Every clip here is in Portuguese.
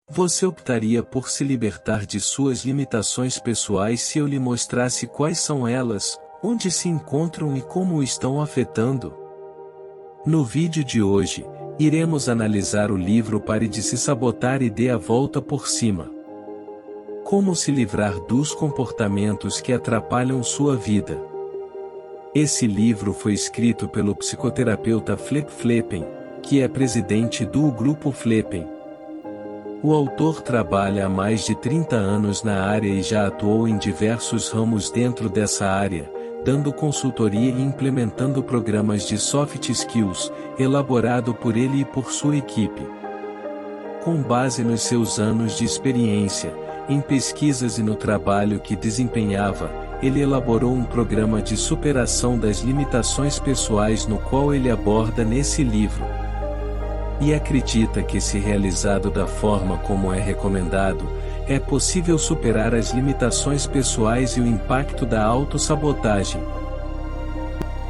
Você optaria por se libertar de suas limitações pessoais se eu lhe mostrasse quais são elas, onde se encontram e como o estão afetando? No vídeo de hoje, iremos analisar o livro Pare de se sabotar e dê a volta por cima. Como se livrar dos comportamentos que atrapalham sua vida. Esse livro foi escrito pelo psicoterapeuta Flip Flippen, que é presidente do Grupo Flippen. O autor trabalha há mais de 30 anos na área e já atuou em diversos ramos dentro dessa área, dando consultoria e implementando programas de soft skills, elaborado por ele e por sua equipe. Com base nos seus anos de experiência, em pesquisas e no trabalho que desempenhava, ele elaborou um programa de superação das limitações pessoais no qual ele aborda nesse livro. E acredita que, se realizado da forma como é recomendado, é possível superar as limitações pessoais e o impacto da autossabotagem.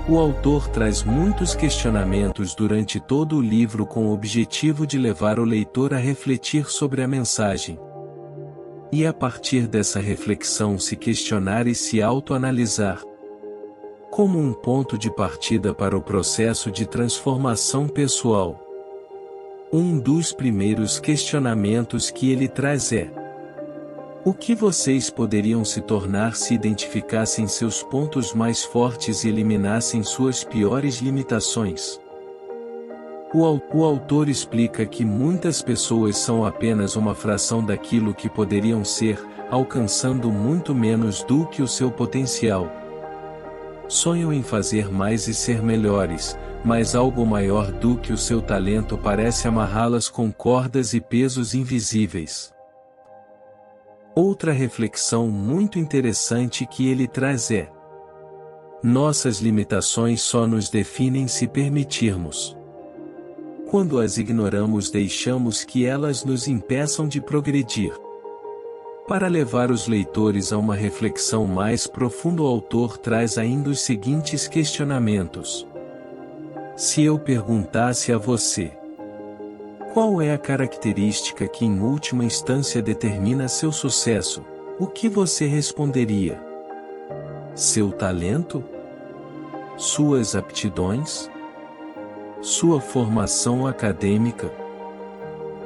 O autor traz muitos questionamentos durante todo o livro com o objetivo de levar o leitor a refletir sobre a mensagem. E a partir dessa reflexão se questionar e se autoanalisar. Como um ponto de partida para o processo de transformação pessoal. Um dos primeiros questionamentos que ele traz é: o que vocês poderiam se tornar se identificassem seus pontos mais fortes e eliminassem suas piores limitações? O autor explica que muitas pessoas são apenas uma fração daquilo que poderiam ser, alcançando muito menos do que o seu potencial. Sonham em fazer mais e ser melhores, mas algo maior do que o seu talento parece amarrá-las com cordas e pesos invisíveis. Outra reflexão muito interessante que ele traz é: nossas limitações só nos definem se permitirmos. Quando as ignoramos, deixamos que elas nos impeçam de progredir. Para levar os leitores a uma reflexão mais profunda, o autor traz ainda os seguintes questionamentos. Se eu perguntasse a você: qual é a característica que em última instância determina seu sucesso, o que você responderia? Seu talento? Suas aptidões? Sua formação acadêmica?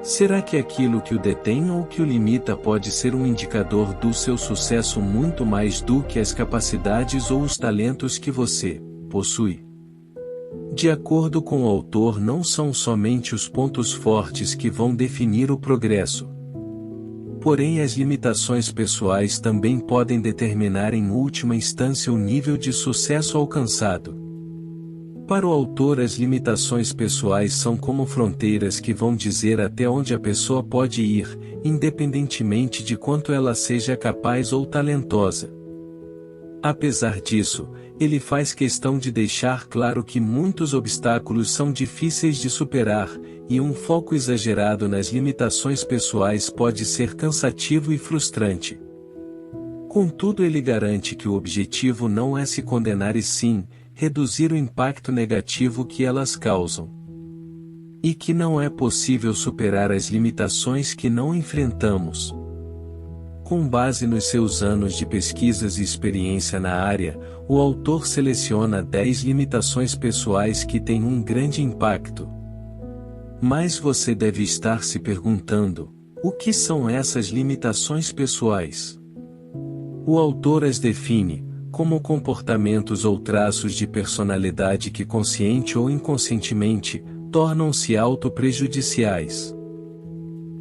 Será que aquilo que o detém ou que o limita pode ser um indicador do seu sucesso muito mais do que as capacidades ou os talentos que você possui? De acordo com o autor, não são somente os pontos fortes que vão definir o progresso. Porém, as limitações pessoais também podem determinar em última instância o nível de sucesso alcançado. Para o autor, as limitações pessoais são como fronteiras que vão dizer até onde a pessoa pode ir, independentemente de quanto ela seja capaz ou talentosa. Apesar disso, ele faz questão de deixar claro que muitos obstáculos são difíceis de superar, e um foco exagerado nas limitações pessoais pode ser cansativo e frustrante. Contudo, ele garante que o objetivo não é se condenar e sim, reduzir o impacto negativo que elas causam. E que não é possível superar as limitações que não enfrentamos. Com base nos seus anos de pesquisas e experiência na área, o autor seleciona 10 limitações pessoais que têm um grande impacto. Mas você deve estar se perguntando: o que são essas limitações pessoais? O autor as define como comportamentos ou traços de personalidade que, consciente ou inconscientemente, tornam-se auto-prejudiciais.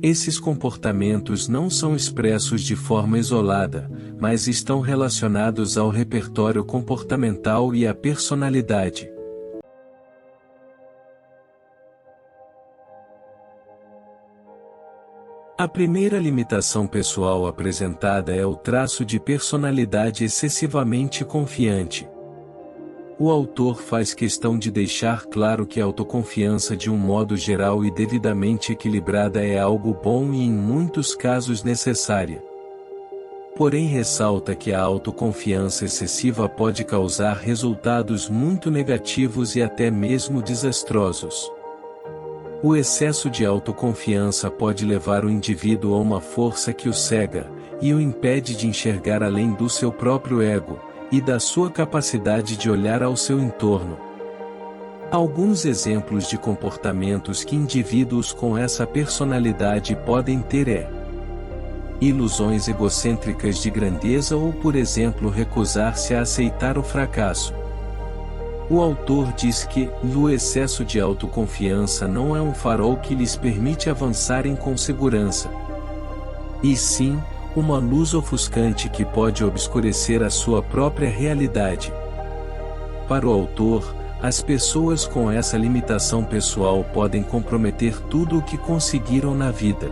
Esses comportamentos não são expressos de forma isolada, mas estão relacionados ao repertório comportamental e à personalidade. A primeira limitação pessoal apresentada é o traço de personalidade excessivamente confiante. O autor faz questão de deixar claro que a autoconfiança, de um modo geral e devidamente equilibrada, é algo bom e em muitos casos necessária. Porém, ressalta que a autoconfiança excessiva pode causar resultados muito negativos e até mesmo desastrosos. O excesso de autoconfiança pode levar o indivíduo a uma força que o cega, e o impede de enxergar além do seu próprio ego, e da sua capacidade de olhar ao seu entorno. Alguns exemplos de comportamentos que indivíduos com essa personalidade podem ter é ilusões egocêntricas de grandeza ou, por exemplo, recusar-se a aceitar o fracasso. O autor diz que o excesso de autoconfiança não é um farol que lhes permite avançarem com segurança, e sim, uma luz ofuscante que pode obscurecer a sua própria realidade. Para o autor, as pessoas com essa limitação pessoal podem comprometer tudo o que conseguiram na vida,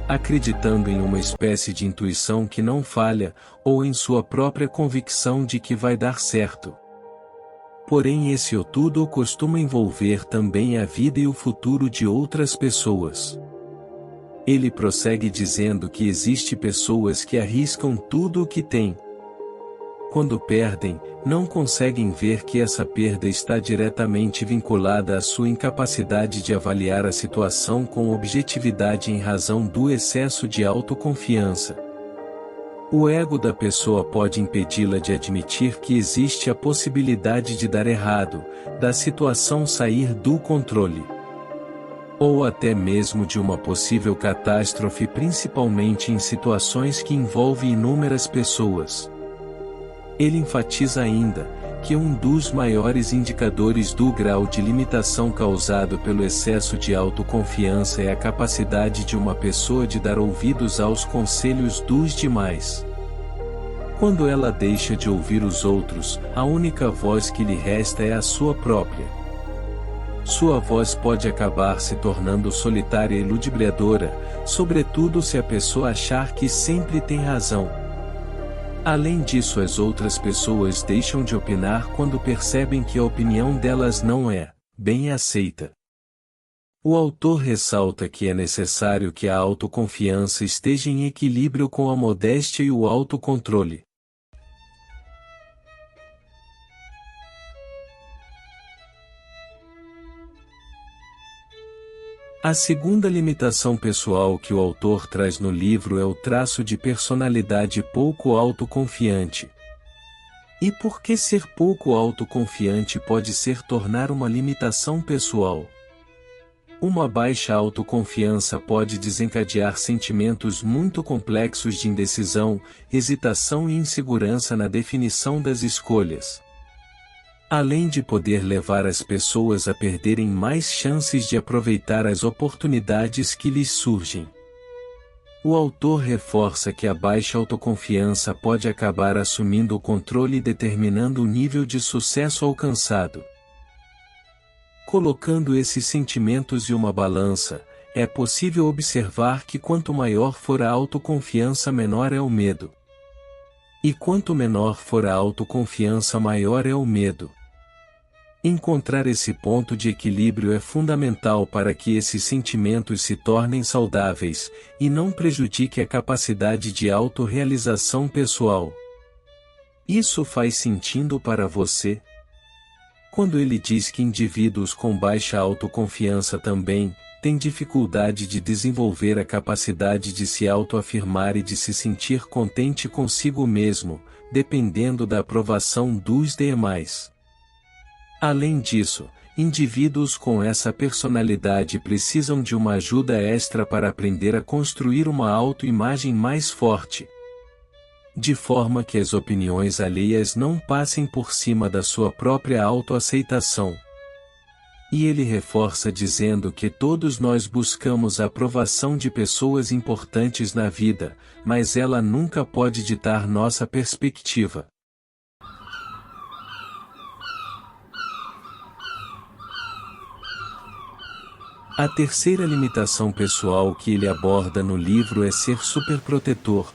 acreditando em uma espécie de intuição que não falha, ou em sua própria convicção de que vai dar certo. Porém, esse o tudo costuma envolver também a vida e o futuro de outras pessoas. Ele prossegue dizendo que existe pessoas que arriscam tudo o que têm. Quando perdem, não conseguem ver que essa perda está diretamente vinculada à sua incapacidade de avaliar a situação com objetividade em razão do excesso de autoconfiança. O ego da pessoa pode impedi-la de admitir que existe a possibilidade de dar errado, da situação sair do controle, ou até mesmo de uma possível catástrofe, principalmente em situações que envolvem inúmeras pessoas. Ele enfatiza ainda que um dos maiores indicadores do grau de limitação causado pelo excesso de autoconfiança é a capacidade de uma pessoa de dar ouvidos aos conselhos dos demais. Quando ela deixa de ouvir os outros, a única voz que lhe resta é a sua própria. Sua voz pode acabar se tornando solitária e ludibriadora, sobretudo se a pessoa achar que sempre tem razão. Além disso, as outras pessoas deixam de opinar quando percebem que a opinião delas não é bem aceita. O autor ressalta que é necessário que a autoconfiança esteja em equilíbrio com a modéstia e o autocontrole. A segunda limitação pessoal que o autor traz no livro é o traço de personalidade pouco autoconfiante. E por que ser pouco autoconfiante pode tornar uma limitação pessoal? Uma baixa autoconfiança pode desencadear sentimentos muito complexos de indecisão, hesitação e insegurança na definição das escolhas, além de poder levar as pessoas a perderem mais chances de aproveitar as oportunidades que lhes surgem. O autor reforça que a baixa autoconfiança pode acabar assumindo o controle e determinando o nível de sucesso alcançado. Colocando esses sentimentos em uma balança, é possível observar que quanto maior for a autoconfiança, menor é o medo. E quanto menor for a autoconfiança, maior é o medo. Encontrar esse ponto de equilíbrio é fundamental para que esses sentimentos se tornem saudáveis, e não prejudique a capacidade de autorrealização pessoal. Isso faz sentido para você? Quando ele diz que indivíduos com baixa autoconfiança também têm dificuldade de desenvolver a capacidade de se autoafirmar e de se sentir contente consigo mesmo, dependendo da aprovação dos demais. Além disso, indivíduos com essa personalidade precisam de uma ajuda extra para aprender a construir uma autoimagem mais forte, de forma que as opiniões alheias não passem por cima da sua própria autoaceitação. E ele reforça dizendo que todos nós buscamos a aprovação de pessoas importantes na vida, mas ela nunca pode ditar nossa perspectiva. A terceira limitação pessoal que ele aborda no livro é ser superprotetor.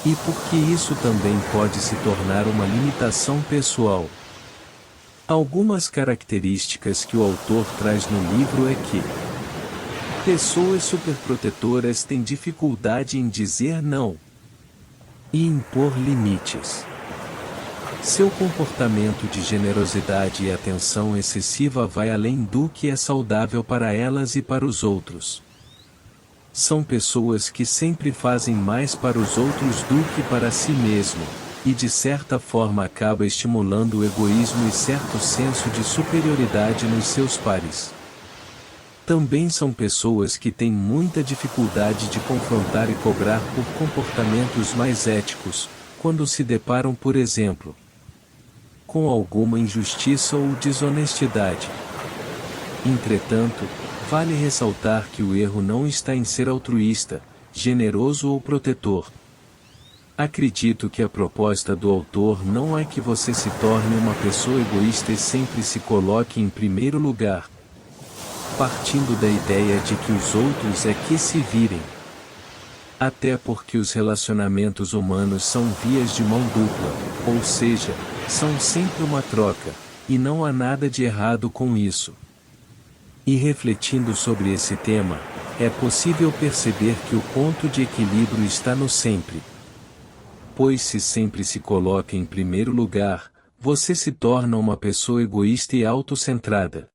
E por que isso também pode se tornar uma limitação pessoal? Algumas características que o autor traz no livro é que pessoas superprotetoras têm dificuldade em dizer não e impor limites. Seu comportamento de generosidade e atenção excessiva vai além do que é saudável para elas e para os outros. São pessoas que sempre fazem mais para os outros do que para si mesmo, e de certa forma acaba estimulando o egoísmo e certo senso de superioridade nos seus pares. Também são pessoas que têm muita dificuldade de confrontar e cobrar por comportamentos mais éticos, quando se deparam, por exemplo, com alguma injustiça ou desonestidade. Entretanto, vale ressaltar que o erro não está em ser altruísta, generoso ou protetor. Acredito que a proposta do autor não é que você se torne uma pessoa egoísta e sempre se coloque em primeiro lugar, partindo da ideia de que os outros é que se virem. Até porque os relacionamentos humanos são vias de mão dupla, ou seja, são sempre uma troca, e não há nada de errado com isso. E refletindo sobre esse tema, é possível perceber que o ponto de equilíbrio está no sempre. Pois se sempre se coloca em primeiro lugar, você se torna uma pessoa egoísta e autocentrada.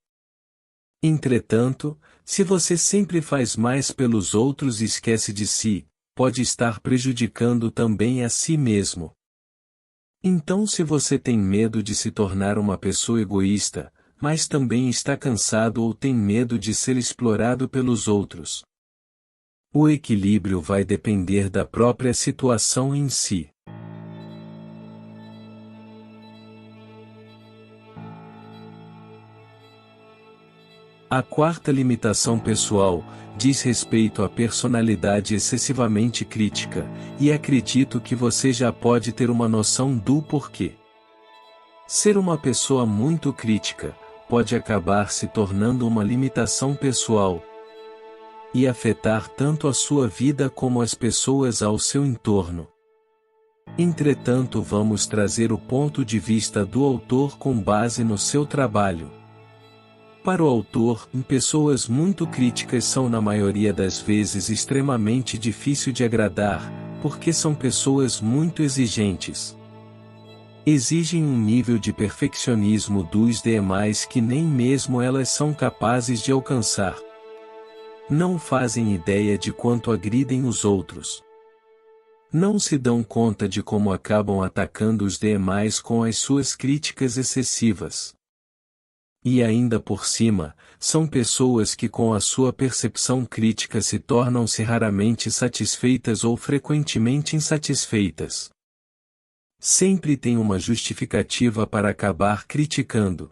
Entretanto, se você sempre faz mais pelos outros e esquece de si, pode estar prejudicando também a si mesmo. Então, se você tem medo de se tornar uma pessoa egoísta, mas também está cansado ou tem medo de ser explorado pelos outros, o equilíbrio vai depender da própria situação em si. A quarta limitação pessoal diz respeito à personalidade excessivamente crítica, e acredito que você já pode ter uma noção do porquê. Ser uma pessoa muito crítica pode acabar se tornando uma limitação pessoal e afetar tanto a sua vida como as pessoas ao seu entorno. Entretanto, vamos trazer o ponto de vista do autor com base no seu trabalho. Para o autor, pessoas muito críticas são na maioria das vezes extremamente difícil de agradar, porque são pessoas muito exigentes. Exigem um nível de perfeccionismo dos demais que nem mesmo elas são capazes de alcançar. Não fazem ideia de quanto agridem os outros. Não se dão conta de como acabam atacando os demais com as suas críticas excessivas. E ainda por cima, são pessoas que com a sua percepção crítica se tornam-se raramente satisfeitas ou frequentemente insatisfeitas. Sempre tem uma justificativa para acabar criticando.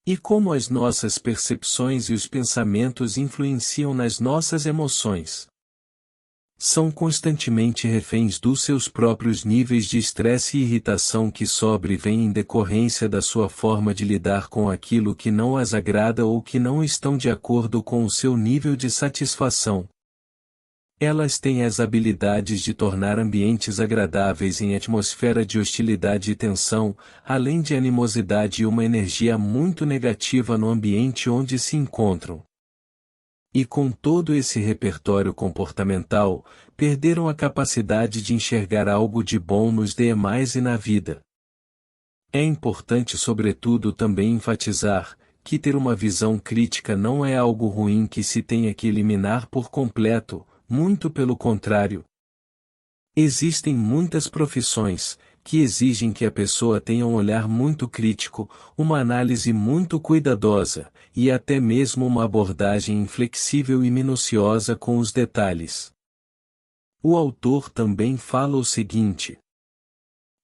E como as nossas percepções e os pensamentos influenciam nas nossas emoções? São constantemente reféns dos seus próprios níveis de estresse e irritação que sobrevêm em decorrência da sua forma de lidar com aquilo que não as agrada ou que não estão de acordo com o seu nível de satisfação. Elas têm as habilidades de tornar ambientes agradáveis em atmosfera de hostilidade e tensão, além de animosidade e uma energia muito negativa no ambiente onde se encontram. E com todo esse repertório comportamental, perderam a capacidade de enxergar algo de bom nos demais e na vida. É importante sobretudo também enfatizar, que ter uma visão crítica não é algo ruim que se tenha que eliminar por completo, muito pelo contrário. Existem muitas profissões, que exigem que a pessoa tenha um olhar muito crítico, uma análise muito cuidadosa, e até mesmo uma abordagem inflexível e minuciosa com os detalhes. O autor também fala o seguinte: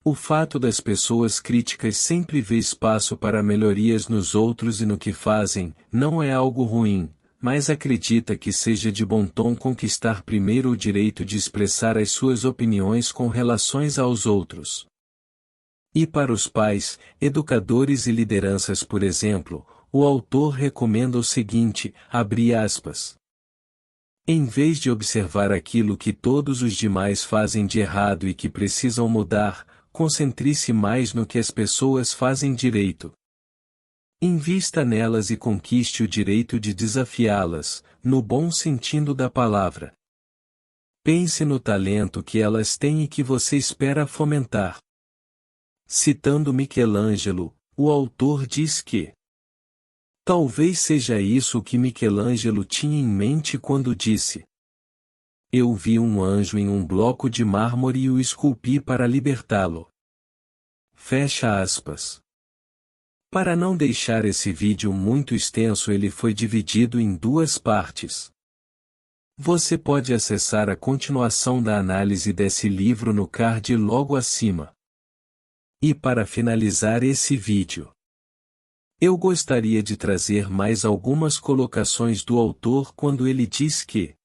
o fato das pessoas críticas sempre ver espaço para melhorias nos outros e no que fazem, não é algo ruim, mas acredita que seja de bom tom conquistar primeiro o direito de expressar as suas opiniões com relações aos outros. E para os pais, educadores e lideranças, por exemplo, o autor recomenda o seguinte, abre aspas. Em vez de observar aquilo que todos os demais fazem de errado e que precisam mudar, concentre-se mais no que as pessoas fazem direito. Invista nelas e conquiste o direito de desafiá-las, no bom sentido da palavra. Pense no talento que elas têm e que você espera fomentar. Citando Michelangelo, o autor diz que talvez seja isso que Michelangelo tinha em mente quando disse: eu vi um anjo em um bloco de mármore e o esculpi para libertá-lo. Fecha aspas. Para não deixar esse vídeo muito extenso, ele foi dividido em duas partes. Você pode acessar a continuação da análise desse livro no card logo acima. E para finalizar esse vídeo, eu gostaria de trazer mais algumas colocações do autor quando ele diz que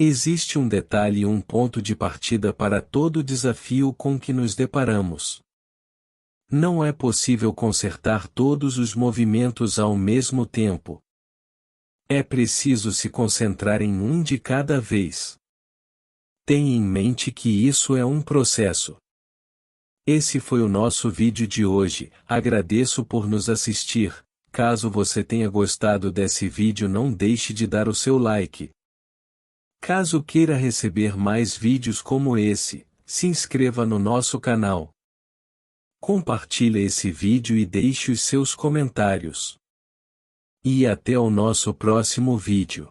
existe um detalhe e um ponto de partida para todo desafio com que nos deparamos. Não é possível consertar todos os movimentos ao mesmo tempo. É preciso se concentrar em um de cada vez. Tenha em mente que isso é um processo. Esse foi o nosso vídeo de hoje. Agradeço por nos assistir. Caso você tenha gostado desse vídeo, não deixe de dar o seu like. Caso queira receber mais vídeos como esse, se inscreva no nosso canal. Compartilhe esse vídeo e deixe os seus comentários. E até o nosso próximo vídeo.